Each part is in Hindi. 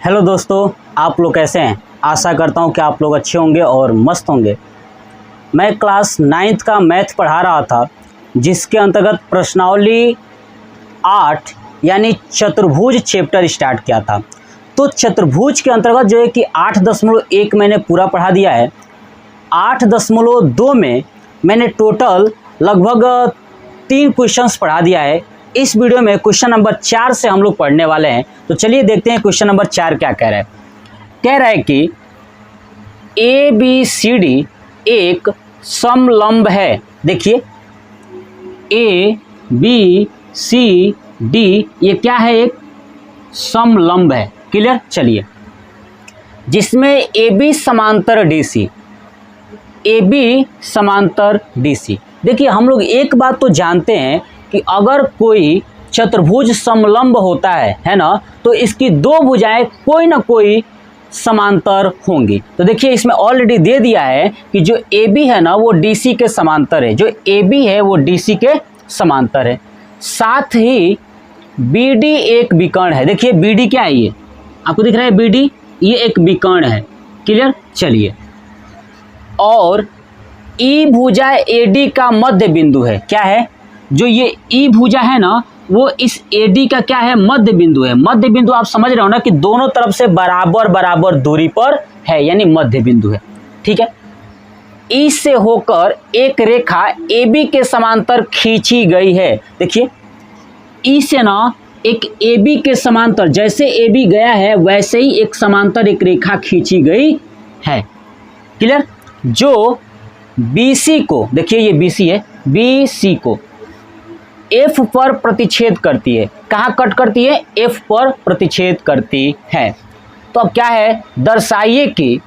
हेलो दोस्तों, आप लोग कैसे हैं। आशा करता हूं कि आप लोग अच्छे होंगे और मस्त होंगे। मैं क्लास 9th का मैथ पढ़ा रहा था, जिसके अंतर्गत प्रश्नावली 8 यानी चतुर्भुज चैप्टर स्टार्ट किया था। तो चतुर्भुज के अंतर्गत जो है कि 8.1 मैंने पूरा पढ़ा दिया है। 8.2 में मैंने टोटल लगभग 3 क्वेश्चंस पढ़ा दिया है। इस वीडियो में क्वेश्चन नंबर 4 से हम लोग पढ़ने वाले हैं। तो चलिए देखते हैं क्वेश्चन नंबर 4 क्या कह रहा है। कह रहा है कि ABCD एक समलंब है। देखिए ABCD ये क्या है, एक समलंब है। क्लियर। चलिए, जिसमें AB समांतर DC, AB समांतर DC। देखिए हम लोग एक बात तो जानते हैं कि अगर कोई चतुर्भुज समलंब होता है ना, तो इसकी दो भुजाएं कोई ना कोई समांतर होंगी। तो देखिए इसमें ऑलरेडी दे दिया है कि जो AB है ना वो DC के समांतर है, जो AB है वो DC के समांतर है। साथ ही BD एक विकर्ण है। देखिए BD क्या है, ये आपको दिख रहा है BD, ये एक विकर्ण है। क्लियर। चलिए, और E भुजा AD का मध्य बिंदु है। क्या है, जो ये E भुजा है ना वो इस AD का क्या है, मध्य बिंदु है। मध्य बिंदु आप समझ रहे हो ना कि दोनों तरफ से बराबर बराबर दूरी पर है, यानी मध्य बिंदु है। ठीक है। E से होकर एक रेखा AB के समांतर खींची गई है। देखिए E से ना एक AB के समांतर, जैसे AB गया है वैसे ही एक समांतर एक रेखा खींची गई है। क्लियर। जो BC को, देखिए ये BC है, BC को F पर प्रतिच्छेद करती है। कहाँ कट करती है, F पर प्रतिच्छेद करती है। तो अब क्या है, दर्शाइए कि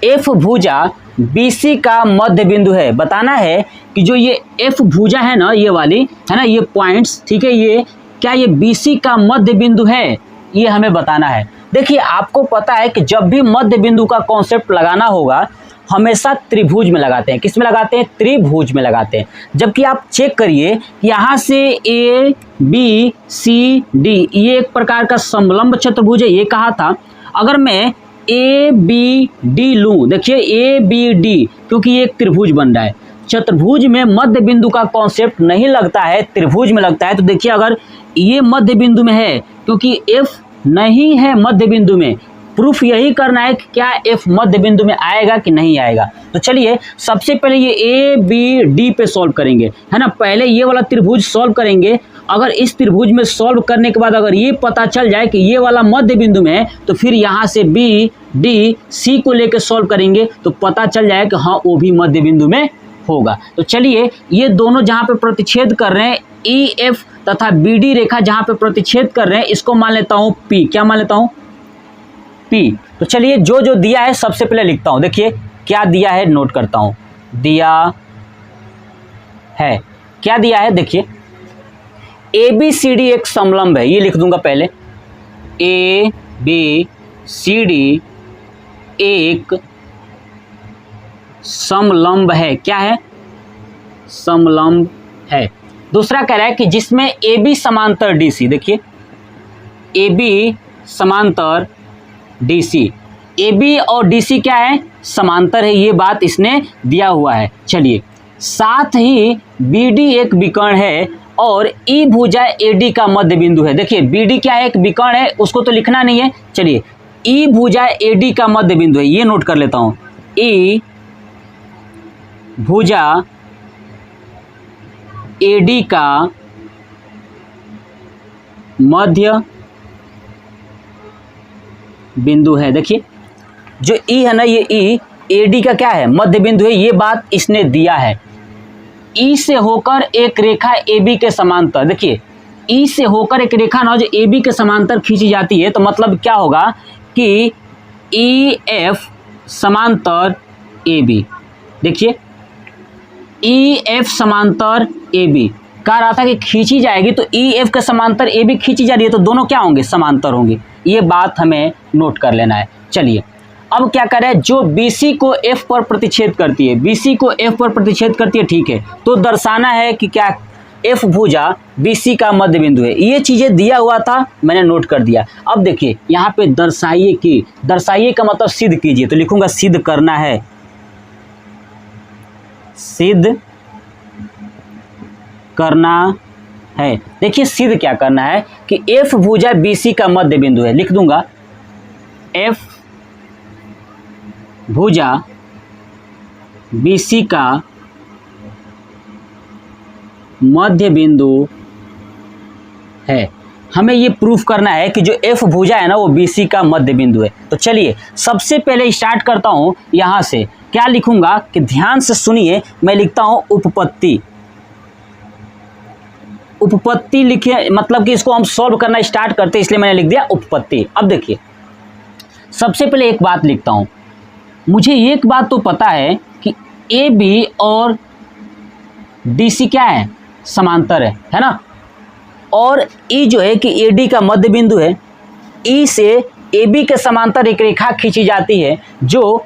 F भुजा BC का मध्य बिंदु है। बताना है कि जो ये F भुजा है ना, ये वाली है ना, ये पॉइंट्स, ठीक है, ये क्या ये BC का मध्य बिंदु है, ये हमें बताना है। देखिए आपको पता है कि जब भी मध्य बिंदु का कॉन्सेप्ट लगाना होगा हमेशा त्रिभुज में लगाते हैं। किस में लगाते हैं, त्रिभुज में लगाते हैं। जबकि आप चेक करिए यहाँ से ABCD ये एक प्रकार का समलंब चतुर्भुज है, ये कहा था। अगर मैं ABD लूँ, देखिए ABD, क्योंकि ये एक त्रिभुज बन रहा है। चतुर्भुज में मध्य बिंदु का कॉन्सेप्ट नहीं लगता है, त्रिभुज में लगता है। तो देखिए अगर ये मध्य बिंदु में है, क्योंकि F नहीं है मध्य बिंदु में, प्रूफ यही करना है कि क्या F मध्य बिंदु में आएगा कि नहीं आएगा। तो चलिए सबसे पहले ये ABD पे सॉल्व करेंगे, है ना। पहले ये वाला त्रिभुज सॉल्व करेंगे। अगर इस त्रिभुज में सॉल्व करने के बाद अगर ये पता चल जाए कि ये वाला मध्य बिंदु में है, तो फिर यहाँ से BDC को लेकर सॉल्व करेंगे तो पता चल जाए कि हाँ वो भी मध्य बिंदु में होगा। तो चलिए ये दोनों जहाँ पे प्रतिच्छेद कर रहे हैं, EF तथा BD रेखा जहाँ पे प्रतिच्छेद कर रहे हैं, इसको मान लेता हूँ P। क्या मान लेता हूँ, P। तो चलिए जो जो दिया है सबसे पहले लिखता हूं। देखिए क्या दिया है, नोट करता हूं। दिया है, क्या दिया है, देखिए ABCD एक समलंब है, ये लिख दूंगा पहले। ABCD एक समलंब है। क्या है, समलंब है। दूसरा कह रहा है कि जिसमें AB समांतर DC, देखिए AB समांतर DC, AB और DC क्या है, समांतर है, ये बात इसने दिया हुआ है। चलिए, साथ ही BD एक विकर्ण है और E भुजा AD का मध्य बिंदु है। देखिए BD क्या है, एक विकर्ण है, उसको तो लिखना नहीं है। चलिए E भुजा AD का मध्य बिंदु है, ये नोट कर लेता हूं। E भुजा AD का मध्य बिंदु है। देखिए जो E है ना, ये E AD का क्या है, मध्य बिंदु है, ये बात इसने दिया है। E से होकर एक रेखा AB के समांतर, देखिए E से होकर एक रेखा ना जो AB के समांतर खींची जाती है, तो मतलब क्या होगा कि EF समांतर AB। देखिए EF समांतर AB कह रहा था कि खींची जाएगी, तो EF के समांतर AB खींची जा रही है, तो दोनों क्या होंगे, समांतर होंगे। ये बात हमें नोट कर लेना है। चलिए अब क्या करें, जो BC को F पर प्रतिच्छेद करती है, BC को F पर प्रतिच्छेद करती है, ठीक है, तो दर्शाना है कि क्या एफ भुजा BC का मध्य बिंदु है। ये चीजें दिया हुआ था, मैंने नोट कर दिया। अब देखिए यहाँ पे दर्शाइए कि, दर्शाइए का मतलब सिद्ध कीजिए, तो लिखूंगा सिद्ध करना है, सिद्ध करना है। देखिए सिद्ध क्या करना है कि एफ भुजा BC का मध्य बिंदु है, लिख दूंगा एफ भुजा BC का मध्य बिंदु है। हमें ये प्रूफ करना है कि जो एफ भुजा है ना वो BC का मध्य बिंदु है। तो चलिए सबसे पहले स्टार्ट करता हूं यहां से। क्या लिखूंगा कि ध्यान से सुनिए, मैं लिखता हूं उपपत्ति। उपपत्ति लिखे मतलब कि इसको हम सॉल्व करना स्टार्ट करते हैं, इसलिए मैंने लिख दिया उपपत्ति। अब देखिए सबसे पहले एक बात लिखता हूं, मुझे एक बात तो पता है कि AB और DC क्या है, समांतर है ना। और E जो है कि AD का मध्य बिंदु है। E से AB के समांतर एक रेखा खींची जाती है जो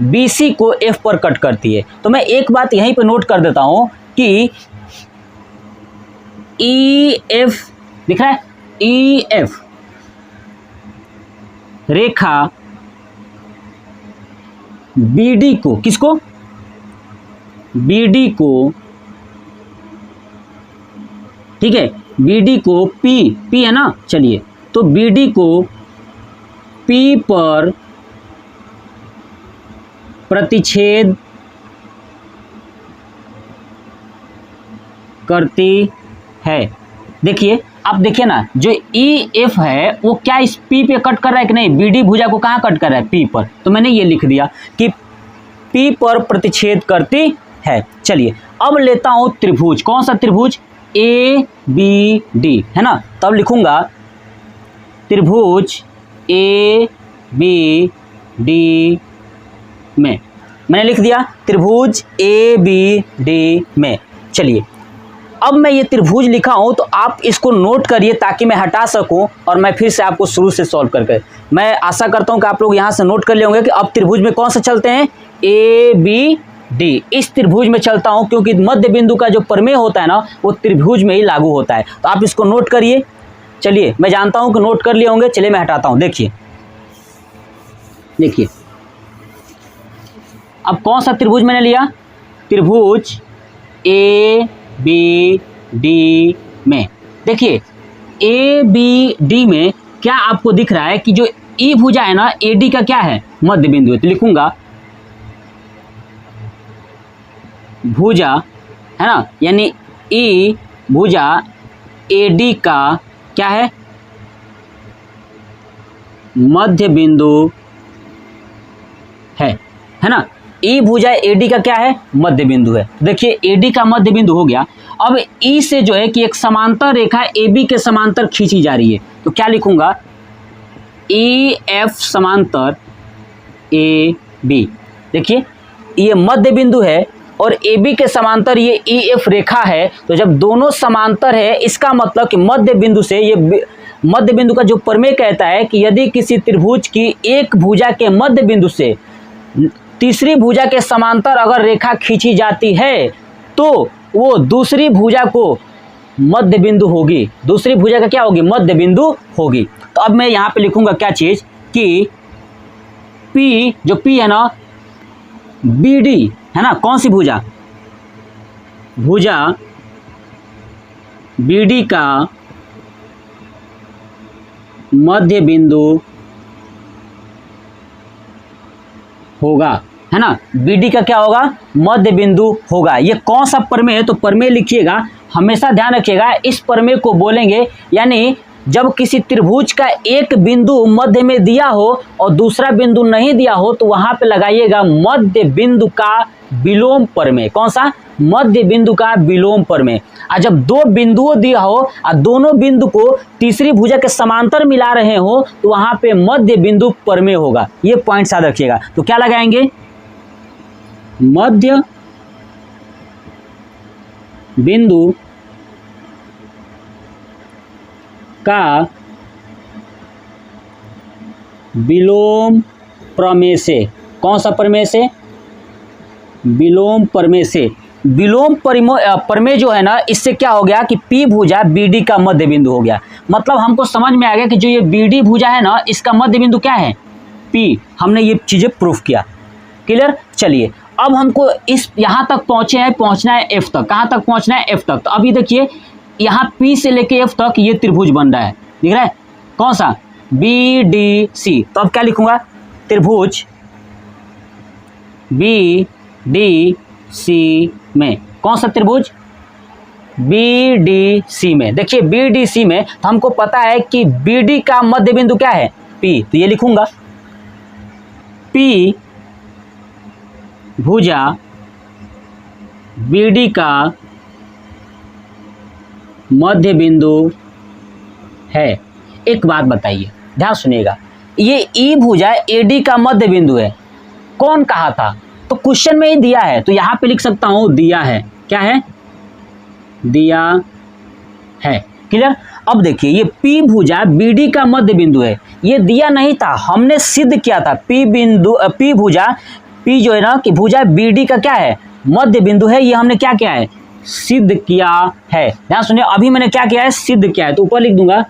BC को F पर कट करती है। तो मैं एक बात यहीं पे नोट कर देता हूं कि EF दिख रहा है, EF रेखा BD को, किसको, BD को, ठीक है, BD को P है ना, चलिए तो BD को P पर प्रतिच्छेद करती है। देखिए आप देखिए ना, जो EF है वो क्या इस P पे कट कर रहा है कि नहीं, BD भुजा को कहाँ कट कर रहा है, P पर। तो मैंने ये लिख दिया कि P पर प्रतिच्छेद करती है। चलिए अब लेता हूं त्रिभुज, कौन सा त्रिभुज, ABD है ना। तब लिखूंगा त्रिभुज ABD में, मैंने लिख दिया त्रिभुज ABD में। चलिए अब मैं ये त्रिभुज लिखा हूं तो आप इसको नोट करिए ताकि मैं हटा सकूं और मैं फिर से आपको शुरू से सॉल्व करके, मैं आशा करता हूं कि आप लोग यहां से नोट कर लिए होंगे कि अब त्रिभुज में कौन सा चलते हैं, ABD। इस त्रिभुज में चलता हूं क्योंकि मध्य बिंदु का जो प्रमेय होता है ना वो त्रिभुज में ही लागू होता है। तो आप इसको नोट करिए। चलिए मैं जानता हूं कि नोट कर लिए होंगे, चलिए मैं हटाता हूं। देखिए देखिए अब कौन सा त्रिभुज मैंने लिया, त्रिभुज ABD में। देखिए ABD में क्या आपको दिख रहा है कि जो E भुजा है ना, AD का क्या है, मध्य बिंदु है। तो लिखूंगा भुजा है ना, यानी E भुजा AD का क्या है, मध्य बिंदु है ना। E भुजा AD का क्या है, मध्य बिंदु है। देखिए AD का मध्य बिंदु हो गया। अब E से जो है कि एक समांतर रेखा AB के समांतर खींची जा रही है। तो क्या लिखूंगा, EF समांतर AB। देखिए ये मध्य बिंदु है और AB के समांतर ये EF रेखा है। तो जब दोनों समांतर है इसका मतलब कि मध्य बिंदु से, ये मध्य बिंदु का जो प्रमेय कहता है कि यदि किसी त्रिभुज की एक भुजा के मध्य बिंदु से तीसरी भुजा के समांतर अगर रेखा खींची जाती है तो वो दूसरी भुजा को मध्य बिंदु होगी, दूसरी भुजा का क्या होगी, मध्य बिंदु होगी। तो अब मैं यहाँ पे लिखूंगा क्या चीज कि P, जो P है ना, BD है ना, कौन सी भुजा, भुजा BD का मध्य बिंदु होगा, है ना। BD का क्या होगा, मध्य बिंदु होगा। ये कौन सा प्रमेय है, तो प्रमेय लिखिएगा, हमेशा ध्यान रखिएगा इस प्रमेय को बोलेंगे, यानी जब किसी त्रिभुज का एक बिंदु मध्य में दिया हो और दूसरा बिंदु नहीं दिया हो तो वहां पे लगाइएगा मध्य बिंदु का विलोम प्रमेय। कौन सा, मध्य बिंदु का विलोम प्रमेय। और जब दो बिंदुओं दिया हो और दोनों बिंदु को तीसरी भुजा के समांतर मिला रहे हो तो वहां पे मध्य बिंदु प्रमेय होगा। ये पॉइंट याद रखिएगा। तो क्या लगाएंगे, मध्य बिंदु का विलोम प्रमेय से, कौन सा प्रमेय से, विलोम प्रमेय से। विलोम प्रमेय जो है ना, इससे क्या हो गया कि पी भुजा बीडी का मध्य बिंदु हो गया। मतलब हमको समझ में आ गया कि जो ये बीडी भुजा है ना, इसका मध्य बिंदु क्या है, पी। हमने ये चीजें प्रूफ किया। क्लियर। चलिए अब हमको इस यहाँ तक पहुंचना है एफ तक। कहाँ तक पहुंचना है, एफ तक। तो अभी देखिए यहाँ पी से लेके एफ तक ये त्रिभुज बन रहा है, दिख रहा है कौन सा, बी डी सी। तो अब क्या लिखूंगा, त्रिभुज बी डी सी में, कौन सा त्रिभुज, बी डी सी में। देखिए बी डी सी में तो हमको पता है कि बी डी का मध्य बिंदु क्या है, पी। तो ये लिखूंगा पी भुजा बी डी का मध्य बिंदु है। एक बात बताइए, ध्यान सुनिएगा, ये ई भुजा ए डी का मध्य बिंदु है, कौन कहा था, तो क्वेश्चन में ही दिया है। तो यहां पे लिख सकता हूं दिया है, क्या है, दिया है। क्लियर। अब देखिए ये पी भुजा बी डी का मध्य बिंदु है, ये दिया नहीं था, हमने सिद्ध किया था। पी भुजा, पी जो है ना कि भुजा बी डी का क्या है, मध्य बिंदु है, ये हमने क्या किया है, सिद्ध किया है। ध्यान सुनिए, अभी मैंने क्या किया है, सिद्ध किया है। तो ऊपर लिख दूंगा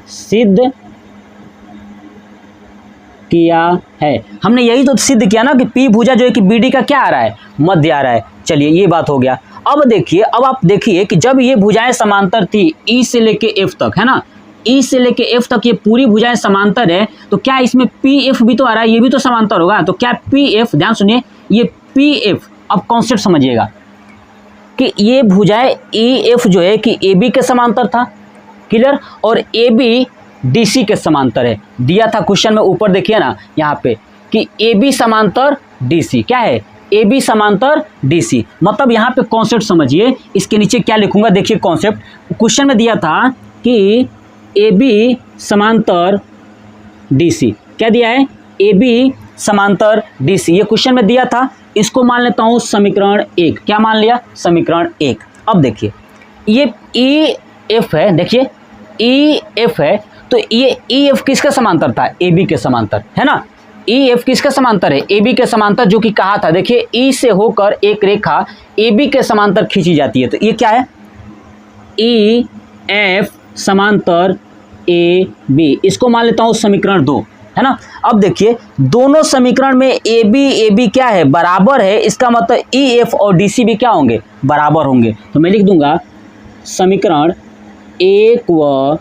सिद्ध किया है। हमने यही तो सिद्ध किया ना कि पी भुजा जो है कि बी डी का क्या आ रहा है, मध्य आ रहा है। चलिए ये बात हो गया। अब देखिए, अब आप देखिए कि जब ये भुजाएं समांतर थी ई से लेके एफ तक, है ना, ई से लेके एफ तक ये पूरी भुजाएं समांतर है, तो क्या इसमें पी एफ भी तो आ रहा है, ये भी तो समांतर होगा। तो क्या पी एफ, ध्यान सुनिए, ये पी एफ, अब कॉन्सेप्ट समझिएगा कि ये भुजाएं ई एफ जो है कि ए बी के समांतर था। क्लियर। और ए बी डी सी के समांतर है, दिया था क्वेश्चन में, ऊपर देखिए ना यहाँ पे कि ए बी समांतर डी सी, क्या है, ए बी समांतर डी सी। मतलब यहाँ पे कॉन्सेप्ट समझिए, इसके नीचे क्या लिखूंगा, देखिए कॉन्सेप्ट क्वेश्चन में दिया था कि ए बी समांतर डी सी, क्या दिया है, ए बी समांतर डी सी, ये क्वेश्चन में दिया था। इसको मान लेता हूँ समीकरण 1, क्या मान लिया, समीकरण 1। अब देखिए ये ई एफ है, देखिए ई एफ है, तो ये ई एफ किसका समांतर था, ए बी के समांतर, है ना। ई एफ किसका समांतर है, ए बी के समांतर, जो कि कहा था, देखिए ई से होकर एक रेखा ए बी के समांतर खींची जाती है। तो ये क्या है, ई एफ समांतर ए बी, इसको मान लेता हूँ समीकरण 2, है ना। अब देखिए दोनों समीकरण में ए बी क्या है, बराबर है, इसका मतलब ई एफ और डी सी भी क्या होंगे, बराबर होंगे। तो मैं लिख दूंगा समीकरण 1 व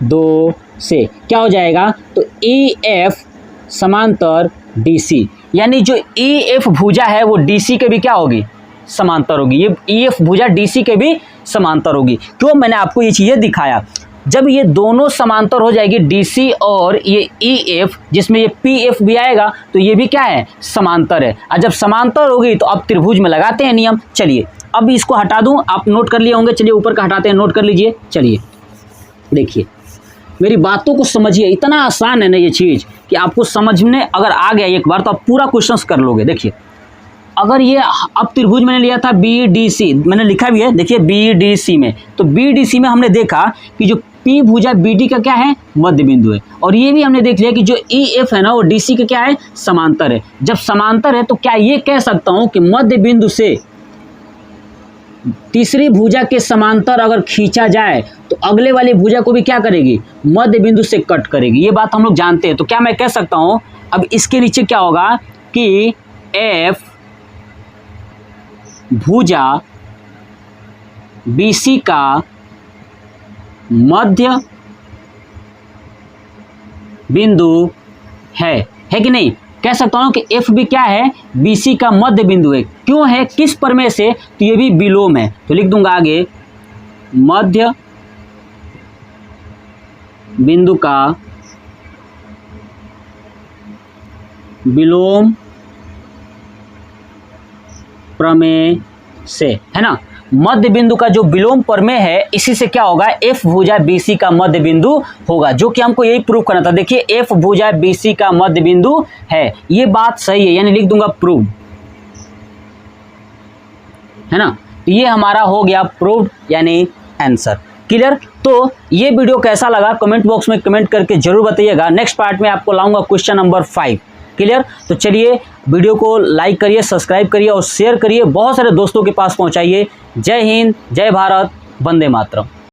2 से क्या हो जाएगा, तो ई एफ समांतर डी सी, यानी जो ई एफ भुजा है वो डी सी के भी क्या होगी, समांतर होगी। ये ई एफ भुजा डी सी के भी समांतर होगी। क्यों मैंने आपको ये चीज़ें दिखाया, जब ये दोनों समांतर हो जाएगी डी सी और ये ई एफ, जिसमें ये पी एफ भी आएगा, तो ये भी क्या है, समांतर है। और जब समांतर होगी तो अब त्रिभुज में लगाते हैं नियम। चलिए अब इसको हटा दूं, आप नोट कर लिए होंगे, चलिए ऊपर का हटाते हैं, नोट कर लीजिए। चलिए देखिए मेरी बातों को समझिए, इतना आसान है ना ये चीज़ कि आपको समझने अगर आ गया एक बार तो आप पूरा क्वेश्चन कर लोगे। देखिए अगर ये अब त्रिभुज मैंने लिया था बी डी सी, मैंने लिखा भी है, देखिए बी डी सी में, तो बी डी सी में हमने देखा कि जो पी भुजा बी डी का क्या है, मध्य बिंदु है। और ये भी हमने देख लिया कि जो ई एफ है ना वो डी सी का क्या है, समांतर है। जब समांतर है तो क्या ये कह सकता हूँ कि मध्य बिंदु से तीसरी भुजा के समांतर अगर खींचा जाए तो अगले वाली भुजा को भी क्या करेगी, मध्य बिंदु से कट करेगी। ये बात हम लोग जानते हैं। तो क्या मैं कह सकता हूं, अब इसके नीचे क्या होगा कि एफ भुजा बीसी का मध्य बिंदु है कि नहीं। कह सकता हूं कि एफ भी क्या है, बीसी का मध्य बिंदु है। क्यों है, किस प्रमेय से, तो ये भी विलोम है। तो लिख दूंगा आगे, मध्य बिंदु का विलोम प्रमेय से, है ना। मध्य बिंदु का जो विलोम प्रमेय है, इसी से क्या होगा, एफ भुजा बीसी का मध्य बिंदु होगा, जो कि हमको यही प्रूव करना था। देखिए एफ भुजा बीसी का मध्य बिंदु है, ये बात सही है, यानी लिख दूंगा प्रूव, है ना। तो ये हमारा हो गया प्रूव्ड, यानी आंसर। क्लियर। तो ये वीडियो कैसा लगा कमेंट बॉक्स में कमेंट करके जरूर बताइएगा। नेक्स्ट पार्ट में आपको लाऊंगा क्वेश्चन नंबर 5। क्लियर। तो चलिए वीडियो को लाइक करिए, सब्सक्राइब करिए और शेयर करिए, बहुत सारे दोस्तों के पास पहुंचाइए। जय हिंद, जय भारत, वंदे मातरम।